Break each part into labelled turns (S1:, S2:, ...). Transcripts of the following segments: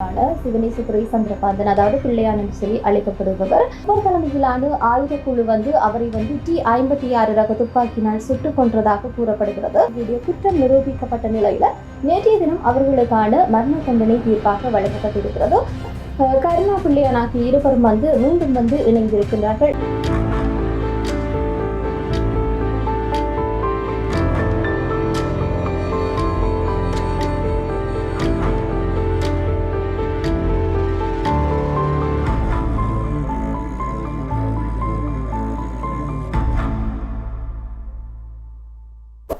S1: சிவனேசதுரை சந்திரகாந்தன், அதாவது பிள்ளையான் என்று சொல்லி அழைக்கப்படுபவர். அவர் தலைமையிலான ஆயுத குழு அவரை T-56 ரக துப்பாக்கினால் சுட்டுக் கொன்றதாக கூறப்படுகிறது. இவருடைய குற்றம் நிரூபிக்கப்பட்ட நிலையில நேற்றைய தினம் அவர்களுக்கான மரண தண்டனை தீர்ப்பாக வழங்கப்பட்டிருக்கிறது. கருணா பிள்ளையான் ஆகிய இருவரும் மீண்டும் இணைந்திருக்கின்றார்கள்.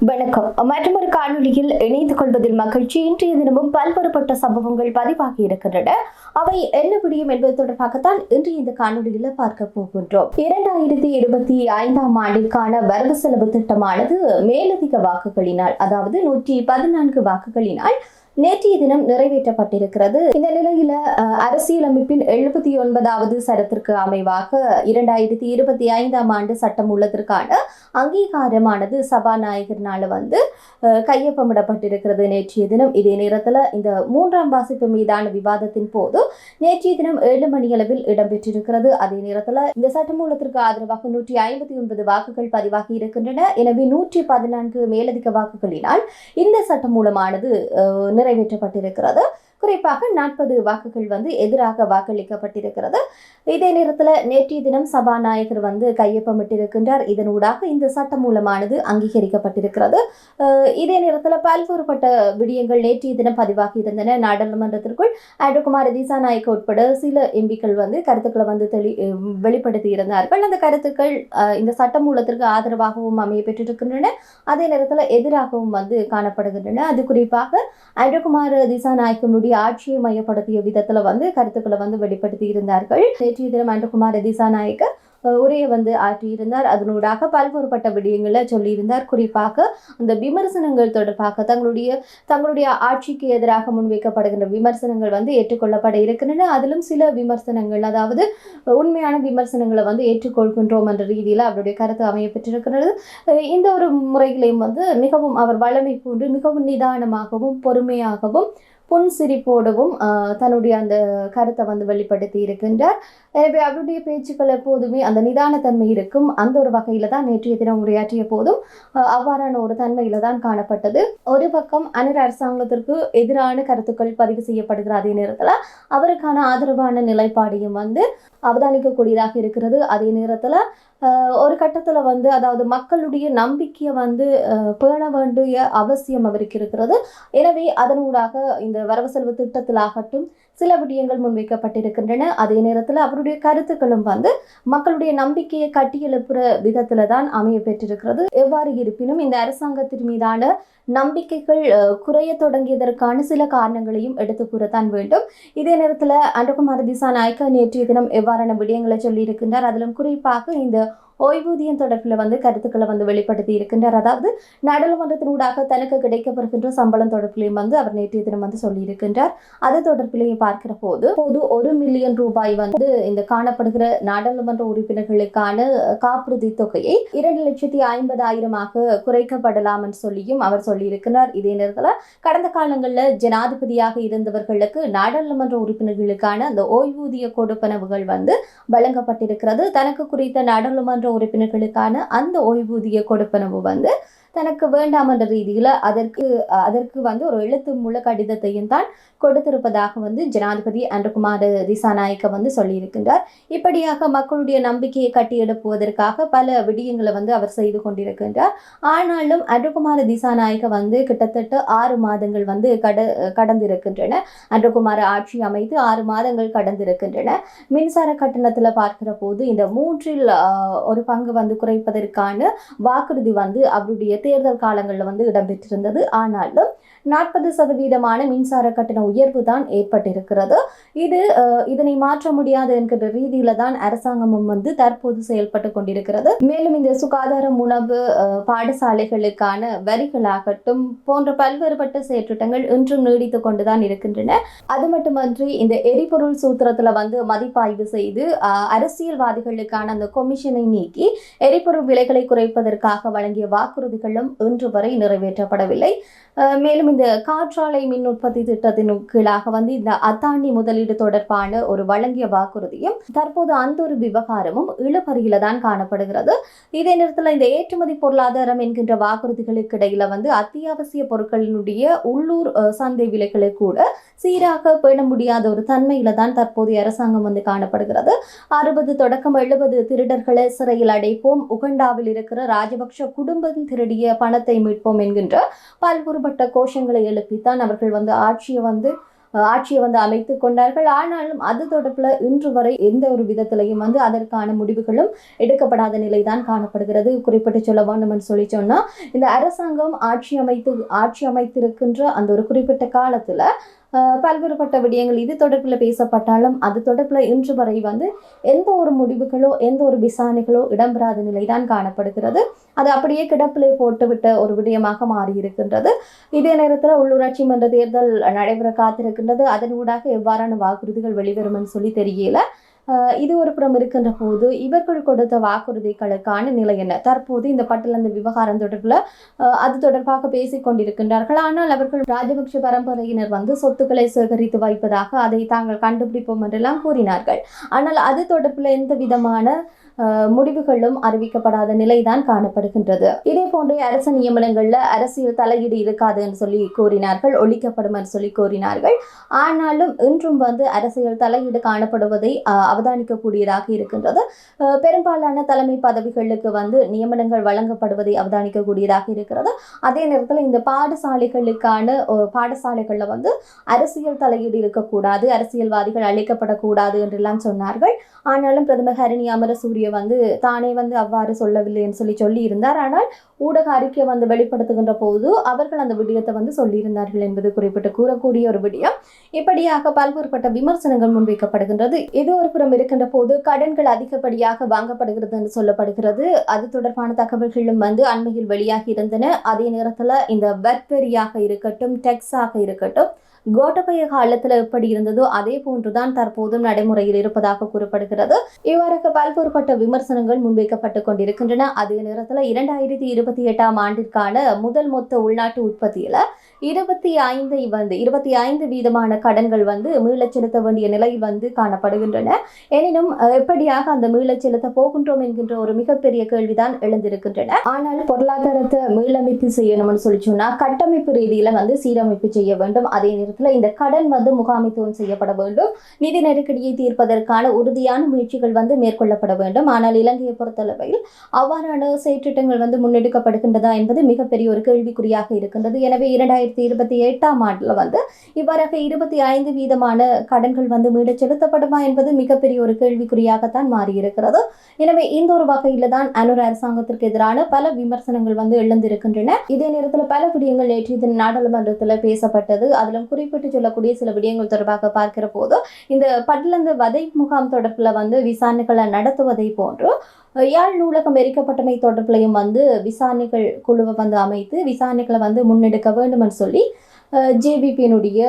S1: வணக்கம். மற்றொரு காணொலியில் இணைந்து கொள்வதில் மகிழ்ச்சி. இன்றைய தினமும் பல்வேறுபட்ட சம்பவங்கள் பதிவாகி இருக்கின்றன. அவை என்ன விடியும் என்பது தொடர்பாகத்தான் இன்றைய இந்த காணொலியில் பார்க்க போகின்றோம். 2025ஆம் ஆண்டிற்கான வரவு செலவு திட்டமானது மேலதிக வாக்குகளினால், அதாவது 114 வாக்குகளினால் நேற்றைய தினம் நிறைவேற்றப்பட்டிருக்கிறது. இந்த நிலையில அரசியலமைப்பின் 79வது சரத்திற்கு அமைவாக 2025ஆம் ஆண்டு சட்டம் உள்ளதற்கான அங்கீகாரமானது சபாநாயகர்னால கையொப்பமிடப்பட்டிருக்கிறது நேற்றைய தினம். இதே நேரத்தில் இந்த 3ஆம் வாசிப்பு மீதான விவாதத்தின் போது நேற்றைய தினம் 7 மணி அளவில் இடம்பெற்றிருக்கிறது. அதே நேரத்தில் இந்த சட்டமூலத்திற்கு ஆதரவாக 159 வாக்குகள் பதிவாகி இருக்கின்றன. எனவே 114 மேலதிக வாக்குகளினால் இந்த சட்டமூலமானது நிறைவேற்றப்பட்டிருக்கிறது. குறிப்பாக 40 வாக்குகள் எதிராக வாக்களிக்கப்பட்டிருக்கிறது. இதே நேரத்தில் நேற்றைய தினம் சபாநாயகர் கையொப்பமிட்டிருக்கின்றார். இதனூடாக இந்த சட்டம் மூலமானது அங்கீகரிக்கப்பட்டிருக்கிறது. இதே நேரத்தில் பல்வேறுபட்ட விடயங்கள் நேற்றைய தினம் பதிவாகி இருந்தன. நாடாளுமன்றத்திற்குள் அன்றகுமார் திசாநாயக்க உட்பட சில எம்பிக்கள் கருத்துக்களை வெளிப்படுத்தி இருந்தார்கள். அந்த கருத்துக்கள் இந்த சட்ட மூலத்திற்கு ஆதரவாகவும் அமைய பெற்றிருக்கின்றன. அதே நேரத்தில் எதிராகவும் காணப்படுகின்றன. அது குறிப்பாக அன்றகுமார் திசாநாயக்கனுடைய ஆட்சியை மையப்படுத்திய விதத்துல கருத்துக்களை வெளிப்படுத்தி இருந்தார்கள். நேற்றைய தினம் அன்றகுமார் திசாநாயக்க உரையை ஆற்றியிருந்தார். அதனூடாக பல்வேறுபட்ட விடயங்களை சொல்லியிருந்தார். குறிப்பாக அந்த விமர்சனங்கள் தொடர்பாக தங்களுடைய ஆட்சிக்கு எதிராக முன்வைக்கப்படுகின்ற விமர்சனங்கள் ஏற்றுக்கொள்ளப்பட இருக்கின்றன. அதிலும் சில விமர்சனங்கள், அதாவது உண்மையான விமர்சனங்களை ஏற்றுக்கொள்கின்றோம் என்ற ரீதியில் அவருடைய கருத்து அமைய பெற்றிருக்கிறது. இந்த ஒரு முறைகளையும் மிகவும் அவர் வளமை போன்று மிகவும் நிதானமாகவும் பொறுமையாகவும் புன்சிரிப்போடவும் தன்னுடைய அந்த கருத்தை வெளிப்படுத்தி இருக்கின்றார். எனவே அவருடைய பேச்சுக்கள் எப்போதுமே அந்த நிதானத்தன்மை இருக்கும். அந்த ஒரு வகையில தான் நேற்றைய தினம் உரையாற்றிய போதும் அவ்வாறான ஒரு தன்மையில தான் காணப்பட்டது. ஒரு பக்கம் அனில் அரசாங்கத்திற்கு எதிரான கருத்துக்கள் பதிவு செய்யப்படுகிற அதே நேரத்தில் அவருக்கான ஆதரவான நிலைப்பாடையும் அவதானிக்கக்கூடியதாக இருக்கிறது. அதே நேரத்தில் ஒரு கட்டத்தில் அதாவது மக்களுடைய நம்பிக்கையை பேண வேண்டிய அவசியம் அவருக்கு இருக்கிறது. எனவே அதனூடாக இந்த வரவு செலவு திட்டத்திலாகட்டும் சில விடயங்கள் முன்வைக்கப்பட்டிருக்கின்றன. அதே நேரத்தில் அவருடைய கருத்துக்களும் மக்களுடைய நம்பிக்கையை கட்டியெழுப்புற விதத்துல தான் அமைய பெற்றிருக்கிறது. எவ்வாறு இருப்பினும் இந்த அரசாங்கத்தின் மீதான நம்பிக்கைகள் குறைய தொடங்கியதற்கான சில காரணங்களையும் எடுத்து கூறத்தான் வேண்டும். இதே நேரத்தில் அன்றகுமார் திசாநாயக்க நேற்றைய தினம் எவ்வாறான விடயங்களை சொல்லி இருக்கின்றார். அதிலும் குறிப்பாக இந்த ஓய்வூதியம் தொடர்பில் கருத்துக்களை வெளிப்படுத்தி இருக்கின்றார். அதாவது நாடாளுமன்றத்தினூடாக தனக்கு கிடைக்கப்படுகின்ற சம்பளம் தொடர்பிலையும் அவர் நேற்றைய தினம் சொல்லி இருக்கின்றார். அது தொடர்பிலையும் பார்க்கிற போது 1 மில்லியன் ரூபாய் இந்த காணப்படுகிற நாடாளுமன்ற உறுப்பினர்களுக்கான காப்புறுதி தொகையை 2,50,000 குறைக்கப்படலாம் என்று சொல்லியும் அவர் சொல்லியிருக்கிறார். இதே நேரத்தில் கடந்த காலங்களில் ஜனாதிபதியாக இருந்தவர்களுக்கு நாடாளுமன்ற உறுப்பினர்களுக்கான அந்த ஓய்வூதிய கொடுப்பனவுகள் வழங்கப்பட்டிருக்கிறது. தனக்கு குறித்த நாடாளுமன்ற உறுப்பினர்களுக்கான அந்த ஓய்வூதிய கொடுப்பனவு தனக்கு வேண்டாம் என்ற ரீதியில் அதற்கு ஒரு எழுத்து மூல கடிதத்தையும் தான் கொடுத்திருப்பதாக ஜனாதிபதி அன்றகுமார் திசாநாயக்க சொல்லியிருக்கின்றார். இப்படியாக மக்களுடைய நம்பிக்கையை கட்டியெழுப்புவதற்காக பல விடயங்களை அவர் செய்து கொண்டிருக்கின்றார். ஆனாலும் அன்றகுமார் திசாநாயக்க கிட்டத்தட்ட 6 மாதங்கள் கடந்திருக்கின்றன. அன்றகுமார் ஆட்சி அமைத்து 6 மாதங்கள் கடந்திருக்கின்றன. மின்சார கட்டணத்தில் பார்க்கிற போது இந்த 3இல் 1 பங்கு குறைப்பதற்கான வாக்குறுதி அவருடைய தேர்தல் காலங்களில் இடம்பெற்றிருந்தது. ஆனாலும் 40% மின்சார கட்டண உயர்வு தான் ஏற்பட்டிருக்கிறது. இதனை மாற்ற முடியாது என்கிற ரீதியில தான் அரசாங்கமும் தற்போது செயல்பட்டு கொண்டிருக்கிறது. மேலும் இந்த சுகாதாரம், உணவு, பாடசாலைகளுக்கான வரிகளாகட்டும் போன்ற பல்வேறுபட்ட செயற்றிட்டங்கள் இன்றும் நீடித்துக் கொண்டுதான் இருக்கின்றன. அது மட்டுமன்றி இந்த எரிபொருள் சூத்திரத்துல மதிப்பாய்வு செய்து அரசியல்வாதிகளுக்கான அந்த கொமிஷனை நீக்கி எரிபொருள் விலைகளை குறைப்பதற்காக வழங்கிய வாக்குறுதிகள் வாக்குறுதிகளும் இன்று வரை நிறைவேற்றப்படவில்லை. மேலும் இந்த காற்றாலை மின் உற்பத்தி திட்டத்தின் கீழாக வந்து இந்த அத்தானி முதலீடு தொடர்பான ஒரு வழங்கிய வாக்குறுதியும் தற்போது அந்த ஒரு விவகாரமும் இழுபறியில தான் காணப்படுகிறது. இதே நேரத்தில் இந்த ஏற்றுமதி பொருளாதாரம் என்கின்ற வாக்குறுதிகளுக்கு இடையில வந்து அத்தியாவசிய பொருட்களினுடைய உள்ளூர் சந்தை விலைகளை கூட சீராக பேண முடியாத ஒரு தன்மையில தான் தற்போதைய அரசாங்கம் வந்து காணப்படுகிறது. 60 தொடக்கம் 70 திருடர்களை சிறையில் அடைப்போம், உகண்டாவில் இருக்கிற ராஜபக்ஷ குடும்பம் திருடிய பணத்தை மீட்போம் என்கின்ற பல்வேறுபட்ட கோஷங்களை எழுப்பித்தான் அவர்கள் வந்து ஆட்சியை வந்து அமைத்துக் கொண்டார்கள். ஆனாலும் அது தொடர்பில் இன்று வரை எந்த ஒரு விதத்திலையும் வந்து அதற்கான முடிவுகளும் எடுக்கப்படாத நிலைதான் காணப்படுகிறது. குறிப்பிட்டு சொல்ல வேண்டும் என்று சொன்னா இந்த அரசாங்கம் ஆட்சி அமைத்திருக்கின்ற அந்த ஒரு குறிப்பிட்ட காலத்துல பல்வேறுபட்ட விடயங்கள் இது தொடர்பில் பேசப்பட்டாலும் அது தொடர்பில் இன்று வரை வந்து எந்த ஒரு முடிவுகளோ எந்த ஒரு விசாரணைகளோ இடம்பெறாத நிலைதான் காணப்படுகிறது. அது அப்படியே கிடப்பிலே போட்டுவிட்ட ஒரு விடயமாக மாறியிருக்கின்றது. இதே நேரத்தில் உள்ளூராட்சி மன்ற தேர்தல் நடைபெற காத்திருக்கின்றது. அதன் ஊடாக எவ்வாறான வாக்குறுதிகள் வெளிவரும் என்று சொல்லி தெரியல. இது ஒரு புறம் இருக்கின்ற போது இவர்கள் கொடுத்த வாக்குறுதிகளுக்கான நிலை என்ன? தற்போது இந்த பட்டலந்த விவகாரம் தொடர்பில் அது தொடர்பாக பேசிக் கொண்டிருக்கின்றார்கள். ஆனால் அவர்கள் ராஜபக்ஷ பரம்பரையினர் வந்து சொத்துக்களை சேகரித்து வைப்பதாக அதை தாங்கள் கண்டுபிடிப்போம் என்றெல்லாம் கூறினார்கள். ஆனால் அது தொடர்பில் எந்த விதமான முடிவுகளும் அறிவிக்கப்படாத நிலைதான் காணப்படுகின்றது. இதே போன்ற அரசு நியமனங்கள்ல அரசியல் தலையீடு இருக்காது என்று சொல்லி கூறினார்கள், ஒழிக்கப்படும் என்று சொல்லி கூறினார்கள். ஆனாலும் இன்றும் வந்து அரசியல் தலையீடு காணப்படுவதை அவதானிக்கக்கூடியதாக இருக்கின்றது. பெரும்பாலான தலைமை பதவிகளுக்கு வந்து நியமனங்கள் வழங்கப்படுவதை அவதானிக்கக்கூடியதாக இருக்கிறது. அதே நேரத்தில் இந்த பாடசாலைகள்ல வந்து அரசியல் தலையீடு இருக்கக்கூடாது, அரசியல்வாதிகள் அழைக்கப்படக்கூடாது என்றெல்லாம் சொன்னார்கள். ஆனாலும் பிரதமர் ஹரணி அமரசூரிய வந்து தானே வந்து அவ்வாறு சொல்லவில்லை என்று சொல்லி இருந்தார். ஆனால் ஊடக அறிக்கை வந்து வெளிப்படுத்துகின்ற போது அவர்கள் அந்த விடயத்தை வந்து சொல்லியிருந்தார்கள் என்பது குறிப்பிட்டு கூறக்கூடிய ஒரு விடயம். இப்படியாக பல்வேறுபட்ட விமர்சனங்கள் முன்வைக்கப்படுகின்றது. இது ஒரு புறம் இருக்கின்ற போது கடன்கள் அதிகப்படியாக வாங்கப்படுகிறது என்று சொல்லப்படுகிறது. அது தொடர்பான தகவல்களும் வந்து அண்மையில் வெளியாகி இருந்தன. அதே நேரத்தில் இந்த வெட்பெரியாக இருக்கட்டும், டெக்ஸாக இருக்கட்டும், கோட்டபய காலத்துல எப்படி இருந்ததோ அதே போன்றுதான் தற்போதும் நடைமுறையில் இருப்பதாக கூறப்படுகிறது. இவ்வாறு பல்வேறுபட்ட விமர்சனங்கள் முன்வைக்கப்பட்டுக் கொண்டிருக்கின்றன. அதே நேரத்தில் 2028ஆம் ஆண்டிற்கான முதல் மொத்த உள்நாட்டு உற்பத்தியில 25% கடன்கள் வந்து மீளச் செலுத்த வேண்டிய நிலை வந்து காணப்படுகின்றன. எனினும் எப்படியாக அந்த மீளச் செலுத்த போகின்றோம் என்கின்ற ஒரு மிகப்பெரிய கேள்விதான் எழுந்திருக்கின்றன. ஆனால் பொருளாதாரத்தை மீளமைப்பு செய்யணும்னு சொல்லி சொன்னா கட்டமைப்பு ரீதியில வந்து சீரமைப்பு செய்ய வேண்டும். அதே நேரத்தில் இந்த கடன் வந்து முகாமைத்துவம் செய்யப்பட வேண்டும். நிதி நெருக்கடியை தீர்ப்பதற்கான உறுதியான முயற்சிகள் வந்து மேற்கொள்ளப்பட வேண்டும். ஆனால் இலங்கையை பொறுத்தளவில் அவ்வாறான செயற்றிட்டங்கள் வந்து முன்னெடுக்கப்படுகின்றதா என்பது மிகப்பெரிய ஒரு கேள்விக்குறியாக இருக்கின்றது. எனவே 2028ஆம் ஆண்டுல வந்து இவ்வாறாக 25% கடன்கள் வந்து மீள செலுத்தப்படுமா என்பது மிகப்பெரிய ஒரு கேள்விக்குறியாகத்தான் மாறியிருக்கிறது. எனவே இந்த ஒரு வகையில தான் அனுர அரசாங்கத்திற்கு எதிரான பல விமர்சனங்கள் வந்து எழுந்திருக்கின்றன. இதே நேரத்தில் பல விடயங்கள் நேற்று நாடாளுமன்றத்தில் பேசப்பட்டது. அதிலும் குறிப்பிட்டு சொல்லக்கூடிய சில விடயங்கள் தொடர்பாக பார்க்கிற போது இந்த பட்டலந்த வதை முகாம் தொடர்பில் வந்து விசாரணைகளை நடத்துவதை போன்று யாழ் நூலகம் எரிக்கப்பட்டமை தொடர்பிலையும் வந்து விசாரணைகள் குழுவை வந்து அமைத்து விசாரணைகளை வந்து முன்னெடுக்க வேண்டும் என்று சொல்லி ஜேபிபியினுடைய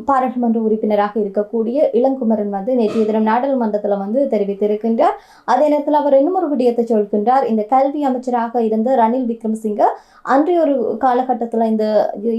S1: பாராளுமன்ற உறுப்பினராக இருக்கக்கூடிய இளங்குமரன் வந்து நேற்றைய தினம் நாடாளுமன்றத்தில் வந்து தெரிவித்திருக்கின்றார். அதே நேரத்தில் அவர் இன்னும் ஒரு விடயத்தை சொல்கின்றார். இந்த கல்வி அமைச்சராக இருந்த ரணில் விக்ரமசிங்க அன்றைய ஒரு காலகட்டத்தில் இந்த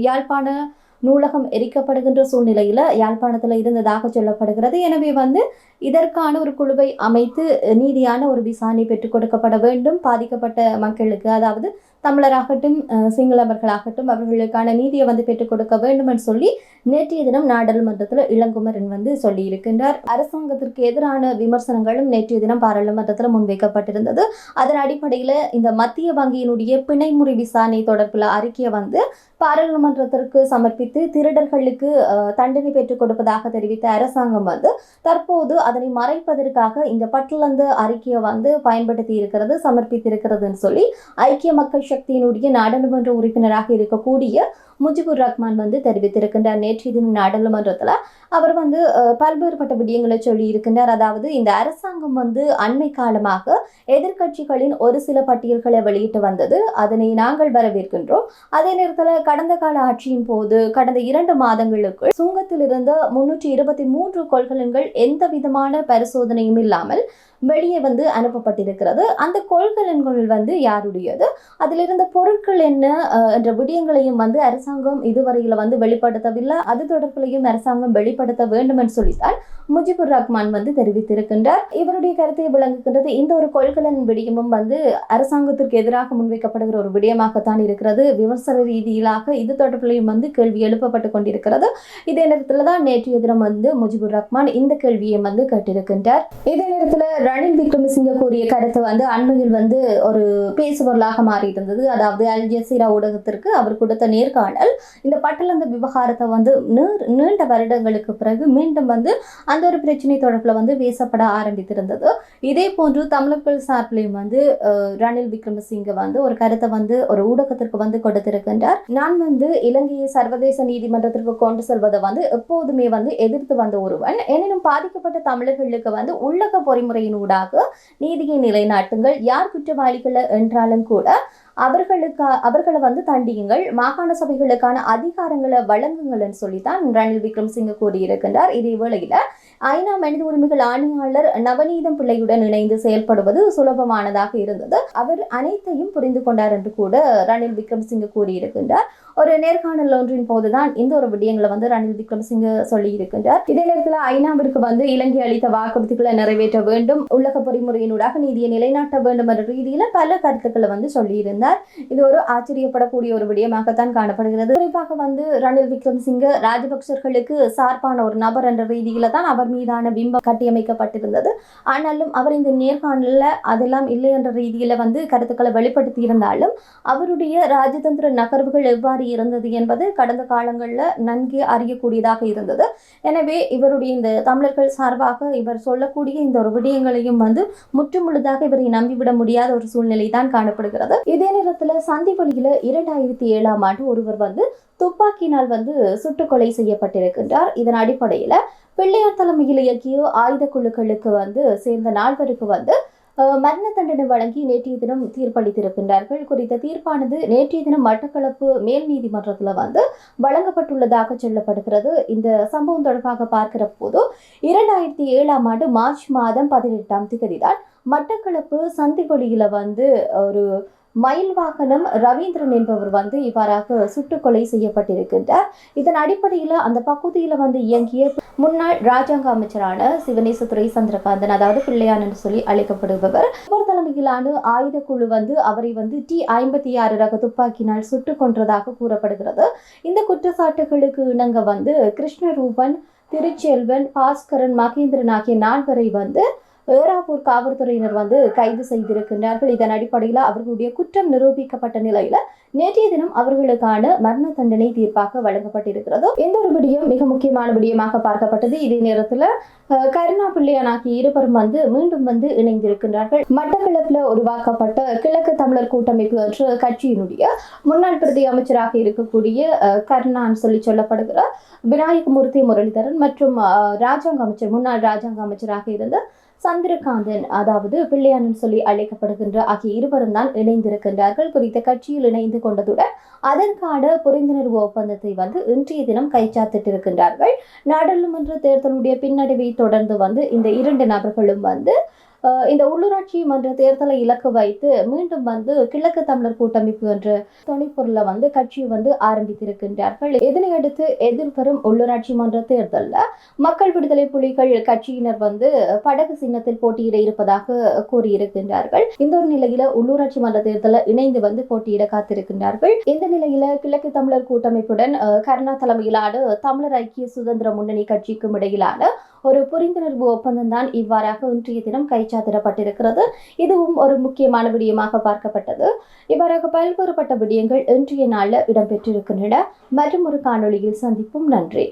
S1: யாழ்ப்பாண நூலகம் எரிக்கப்படுகின்ற சூழ்நிலையில யாழ்ப்பாணத்தில் இருந்ததாக சொல்லப்படுகிறது. எனவே வந்து இதற்கான ஒரு குழுவை அமைத்து நீதியான ஒரு விசாரணை பெற்றுக் கொடுக்கப்பட வேண்டும். பாதிக்கப்பட்ட மக்களுக்கு, அதாவது தமிழராகட்டும் சிங்களவர்களாகட்டும், அவர்களுக்கான நீதியை வந்து பெற்றுக் கொடுக்க வேண்டும் என்று சொல்லி நேற்றைய தினம் நாடாளுமன்றத்தில் இளங்குமரன் வந்து சொல்லியிருக்கின்றார். அரசாங்கத்திற்கு எதிரான விமர்சனங்களும் நேற்றைய தினம் பாராளுமன்றத்தில் முன்வைக்கப்பட்டிருந்தது. அதன் அடிப்படையில் இந்த மத்திய வங்கியினுடைய பிணைமுறை விசாரணை தொடர்பில் அறிக்கையை வந்து பாராளுமன்றத்திற்கு சமர்ப்பித்து திருடர்களுக்கு தண்டனை பெற்றுக் கொடுப்பதாக தெரிவித்த அரசாங்கம் வந்து தற்போது அதனை மறைப்பதற்காக இந்த பட்டலந்த அறிக்கையை வந்து பயன்படுத்தி இருக்கிறது, சமர்ப்பித்திருக்கிறதுன்னு சொல்லி ஐக்கிய மக்கள் சக்தியினுடைய நாடாளுமன்ற உறுப்பினராக இருக்கக்கூடிய முஜிபுர் ரஹ்மான் வந்து தெரிவித்திருக்கின்றார். நேற்றைய தினம் நாடாளுமன்றத்தில் அவர் வந்து பல்வேறுபட்ட விடயங்களை சொல்லி இருக்கின்றார். அதாவது இந்த அரசாங்கம் வந்து அண்மை காலமாக எதிர்க்கட்சிகளின் ஒரு சில பட்டியல்களை வெளியிட்டு வந்தது, அதனை நாங்கள் வரவேற்கின்றோம். அதே நேரத்தில் கடந்த கால ஆட்சியின் போது கடந்த 2 மாதங்களுக்குள் சுங்கத்தில் இருந்த 323 கொள்கலன்கள் எந்த விதமான பரிசோதனையும் இல்லாமல் வெளியே அனுப்பப்பட்டிருக்கிறது. அந்த கொள்கலன்கள் யாருடையது, அதில் இருந்த பொருட்கள் என்ன என்ற விடயங்களையும் அரசாங்கம் இதுவரையில் வெளிப்படுத்தவில்லை. அது தொடர்பிலையும் அரசாங்கம் வெளிப்படுத்த வேண்டும் என்று சொல்லித்தான் முஜிபுர் ரஹ்மான் தெரிவித்திருக்கின்றார். இவருடைய கருத்தை விளங்குகின்றது. இந்த ஒரு கொள்கலன் விடயமும் அரசாங்கத்திற்கு எதிராக முன்வைக்கப்படுகிற ஒரு விடயமாகத்தான் இருக்கிறது. விமர்சன ரீதியிலாக இது தொடர்பிலையும் கேள்வி எழுப்பப்பட்டுக் கொண்டிருக்கிறது. இதே நேரத்தில் தான் நேற்றைய தினம் முஜிபுர் ரஹ்மான் இந்த கேள்வியை கேட்டிருக்கின்றார். இதே நேரத்தில் ரணில் விக்ரமசிங்க கூறிய கருத்து அண்மையில் ஒரு பேசுபொருளாக மாறி இருந்தது. அதாவது அல் ஜசீரா ஊடகத்திற்கு அவர் கொடுத்த நேர்காணல் இந்த பட்டலந்த விவகாரத்தை நீண்ட வருடங்களுக்கு பிறகு மீண்டும் அந்த ஒரு பிரச்சனை தொடர்பில் பேசப்பட ஆரம்பித்திருந்தது. இதே போன்று தமிழர்கள் சார்பிலையும் ரணில் விக்ரமசிங்க ஒரு கருத்தை ஒரு ஊடகத்திற்கு கொடுத்திருக்கின்றார். நான் இலங்கையை சர்வதேச நீதிமன்றத்திற்கு கொண்டு செல்வதை எப்போதுமே எதிர்த்து வந்த ஒருவன். எனினும் பாதிக்கப்பட்ட தமிழர்களுக்கு உள்ளக பொறிமுறையின் ஊடாக நீதியை நிலைநாட்டுங்கள், யார் குற்றவாளிகள் என்றாலும் கூட அவர்களை தண்டியுங்கள், மாகாண சபைகளுக்கான அதிகாரங்களை வழங்குங்கள் என்று சொல்லித்தான் ரணில் விக்ரமசிங்க கூறியிருக்கின்றார். இதே வேளையில ஐநா மனித உரிமைகள் ஆணையாளர் நவநீதம் பிள்ளையுடன் இணைந்து செயல்படுவது சுலபமானதாக இருந்தது. அவர் அனைத்தையும் புரிந்து கொண்டார் என்று கூட ரணில் விக்ரமசிங்க கூறியிருக்கின்றார். ஒரு நேர்காணல் ஒன்றின் போதுதான் இந்த ஒரு விடயங்களை ரணில் விக்ரமசிங்க சொல்லி இருக்கின்றார். இதே நேரத்தில் ஐநாவிற்கு இலங்கை அளித்த வாக்குறுதிகளை நிறைவேற்ற வேண்டும், உள்ளக பொறிமுறையினூடாக நீதியை நிலைநாட்ட வேண்டும் என்ற ரீதியில பல கருத்துக்களை சொல்லியிருந்தார். இது ஒரு ஆச்சரியப்படக்கூடிய ஒரு விடயமாகத்தான் காணப்படுகிறது. குறிப்பாக ரணில் விக்ரமசிங்க ராஜபக்சர்களுக்கு சார்பான ஒரு நபர் என்ற ரீதியில தான் அவர் மீதான பிம்பம் கட்டியமைக்கப்பட்டிருந்தது. ஆனாலும் அவர் இந்த நேர்காணல அதெல்லாம் இல்லை என்ற ரீதியில கருத்துக்களை வெளிப்படுத்தி இருந்தாலும் அவருடைய ராஜதந்திர நகர்வுகள் எவ்வாறு இருந்தது என்பது கடந்த காலங்களில் நன்கு அறியக்கூடியதாக இருந்தது. எனவே இவருடைய இந்த தமிழர்கள் சார்பாக இவர் சொல்லக்கூடிய இந்த ஒரு விடயங்களையும் முற்றுமுழுதாக இவரை நம்பிவிட முடியாத ஒரு சூழ்நிலை தான் காணப்படுகிறது. இதே நேரத்தில் சந்திவெளியில 2007ஆம் ஆண்டு ஒருவர் துப்பாக்கியினால் சுட்டுக்கொலை செய்யப்பட்டிருக்கின்றார். இதன் அடிப்படையில் பிள்ளையார் தலைமையில் இயக்கிய ஆயுத குழுக்களுக்கு சேர்ந்த நால்வருக்கு மரண தண்டனை வழங்கி நேற்றைய தினம் தீர்ப்பளித்திருக்கின்றார்கள். குறித்த தீர்ப்பானது நேற்றைய தினம் மட்டக்களப்பு மேல் நீதிமன்றத்தில் வழங்கப்பட்டுள்ளதாக சொல்லப்படுகிறது. இந்த சம்பவம் தொடர்பாக பார்க்கிற போது 2007ஆம் ஆண்டு மார்ச் மாதம் 18ஆம் தேதி தான் மட்டக்களப்பு சந்திவெளியில ஒரு மயில் வாகனம் ரவீந்திரன் என்பவர் இவ்வாறாக சுட்டுக்கொலை செய்யப்பட்டிருக்கின்றார். இதன் அடிப்படையில் அந்த பகுதியில் இயங்கிய முன்னாள் ராஜாங்க அமைச்சரான சிவனேசதுரை சந்திரகாந்தன், அதாவது பிள்ளையான் என்று சொல்லி அழைக்கப்படுபவர், தலைமையிலான ஆயுத குழு அவரை T56 ரக துப்பாக்கினால் சுட்டுக் கொன்றதாக கூறப்படுகிறது. இந்த குற்றச்சாட்டுகளுக்கு இணங்க கிருஷ்ணரூபன், திருச்செல்வன், பாஸ்கரன், மகேந்திரன் ஆகிய 4 ஏறாப்பூர் காவல்துறையினர் கைது செய்திருக்கின்றார்கள். இதன் அடிப்படையில் அவர்களுடைய குற்றம் நிரூபிக்கப்பட்ட நிலையில நேற்றைய தினம் அவர்களுக்கான மரண தண்டனை தீர்ப்பாக வழங்கப்பட்டிருக்கிறது. இந்த ஒரு விடயம் மிக முக்கியமான விடயமாக பார்க்கப்பட்டது. இதே நேரத்தில் கருணா பிள்ளையான் ஆகிய இருவரும் மீண்டும் இணைந்திருக்கின்றார்கள். மட்டக்களப்பில் உருவாக்கப்பட்ட கிழக்கு தமிழர் கூட்டமைப்பு என்ற கட்சியினுடைய முன்னாள் பிரதி அமைச்சராக இருக்கக்கூடிய கருணான்னு சொல்லப்படுகிற விநாயகமூர்த்தி முரளிதரன் மற்றும் முன்னாள் ராஜாங்க அமைச்சராக இருந்த சந்திரகாந்தன், அதாவது பிள்ளையான் சொல்லி அழைக்கப்படுகின்ற ஆகிய இருவரும் தான் இணைந்திருக்கின்றார்கள். குறித்த கட்சியில் இணைந்து கொண்டதுடன் அதற்கான புரிந்துணர்வு ஒப்பந்தத்தை இன்றைய தினம் கைச்சாத்திட்டிருக்கின்றார்கள். நாடாளுமன்ற தேர்தலுடைய பின்னடைவை தொடர்ந்து இந்த 2 நபர்களும் இந்த உள்ளூராட்சி மன்ற தேர்தலை இலக்கு வைத்து மீண்டும் கிழக்கு தமிழர் கூட்டமைப்பு என்ற துணைப்பொருளை கட்சியை ஆரம்பித்திருக்கின்றார்கள். இதனையடுத்து எதிர்வரும் உள்ளூராட்சி மன்ற தேர்தலில் மக்கள் விடுதலை புலிகள் கட்சியினர் படகு சின்னத்தில் போட்டியிட இருப்பதாக கூறியிருக்கின்றார்கள். இந்த ஒரு நிலையில உள்ளூராட்சி மன்ற தேர்தலில் இணைந்து போட்டியிட காத்திருக்கின்றார்கள். இந்த நிலையில கிழக்கு தமிழர் கூட்டமைப்புடன் கருணா தலைமையிலான தமிழர் ஐக்கிய சுதந்திர முன்னணி கட்சிக்கும் இடையிலான ஒரு புரிந்துணர்வு ஒப்பந்தம் தான் இவ்வாறாக இன்றைய தினம் கைச்சாத்திடப்பட்டிருக்கிறது. இதுவும் ஒரு முக்கியமான விடயமாக பார்க்கப்பட்டது. இவ்வாறாக பல்வேறுபட்ட விடயங்கள் இன்றைய நாளில் இடம்பெற்றிருக்கின்றன. மற்றும் ஒரு காணொளியில் சந்திப்போம். நன்றி.